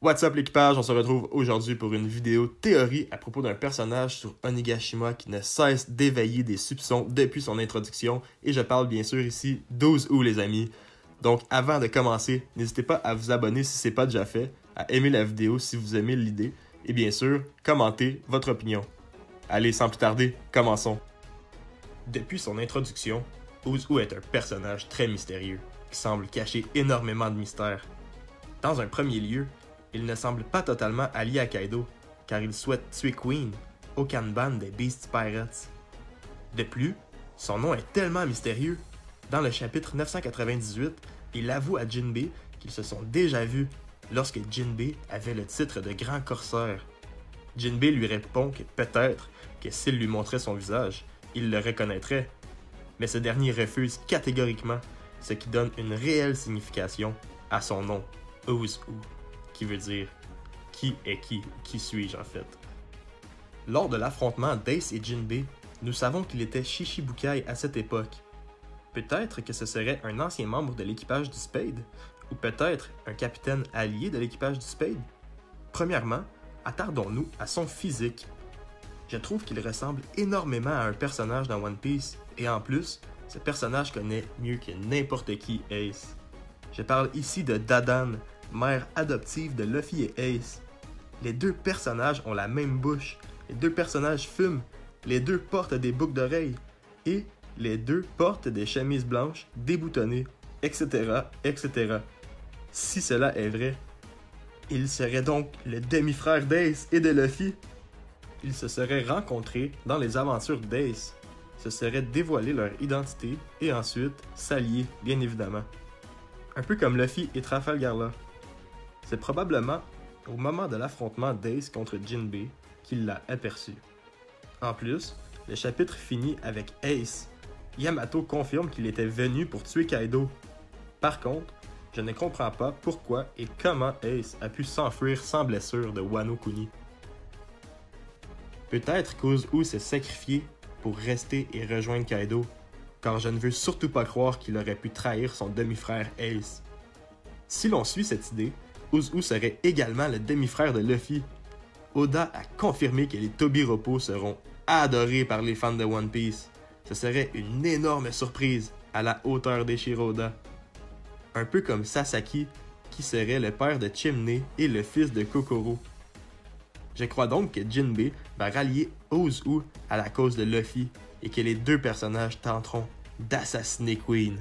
What's up l'équipage, on se retrouve aujourd'hui pour une vidéo théorie à propos d'un personnage sur Onigashima qui ne cesse d'éveiller des soupçons depuis son introduction, et je parle bien sûr ici d'Ozu les amis. Donc avant de commencer, n'hésitez pas à vous abonner si ce n'est pas déjà fait, à aimer la vidéo si vous aimez l'idée, et bien sûr, commentez votre opinion. Allez, sans plus tarder, commençons. Depuis son introduction, Ozu est un personnage très mystérieux, qui semble cacher énormément de mystères. Dans un premier lieu, il ne semble pas totalement allié à Kaido, car il souhaite tuer Queen, Okanban des Beast Pirates. De plus, son nom est tellement mystérieux, dans le chapitre 998, il avoue à Jinbei qu'ils se sont déjà vus lorsque Jinbei avait le titre de grand corsaire. Jinbei lui répond que peut-être que s'il lui montrait son visage, il le reconnaîtrait, mais ce dernier refuse catégoriquement, ce qui donne une réelle signification à son nom, Ozu, qui veut dire « qui est qui suis-je en fait ». Lors de l'affrontement d'Ace et Jinbei, nous savons qu'il était Shichibukai à cette époque. Peut-être que ce serait un ancien membre de l'équipage du Spade, ou peut-être un capitaine allié de l'équipage du Spade. Premièrement, attardons-nous à son physique. Je trouve qu'il ressemble énormément à un personnage dans One Piece, et en plus, ce personnage connaît mieux que n'importe qui Ace. Je parle ici de Dadan, mère adoptive de Luffy et Ace. Les deux personnages ont la même bouche, les deux personnages fument, les deux portent des boucles d'oreilles, et les deux portent des chemises blanches déboutonnées, etc., etc. Si cela est vrai, il serait donc le demi-frère d'Ace et de Luffy. Ils se seraient rencontrés dans les aventures d'Ace, se seraient dévoilé leur identité et ensuite s'allier, bien évidemment. Un peu comme Luffy et Trafalgar Law. C'est probablement au moment de l'affrontement d'Ace contre Jinbei qu'il l'a aperçu. En plus, le chapitre finit avec Ace. Yamato confirme qu'il était venu pour tuer Kaido. Par contre, je ne comprends pas pourquoi et comment Ace a pu s'enfuir sans blessure de Wano Kuni. Peut-être qu'Ozu s'est sacrifié pour rester et rejoindre Kaido, car je ne veux surtout pas croire qu'il aurait pu trahir son demi-frère Ace. Si l'on suit cette idée, Ozu serait également le demi-frère de Luffy. Oda a confirmé que les Tobiropo seront adorés par les fans de One Piece. Ce serait une énorme surprise à la hauteur d'Eiichiro Oda. Un peu comme Sasaki, qui serait le père de Chimney et le fils de Kokoro. Je crois donc que Jinbei va rallier Ozu à la cause de Luffy et que les deux personnages tenteront d'assassiner Queen.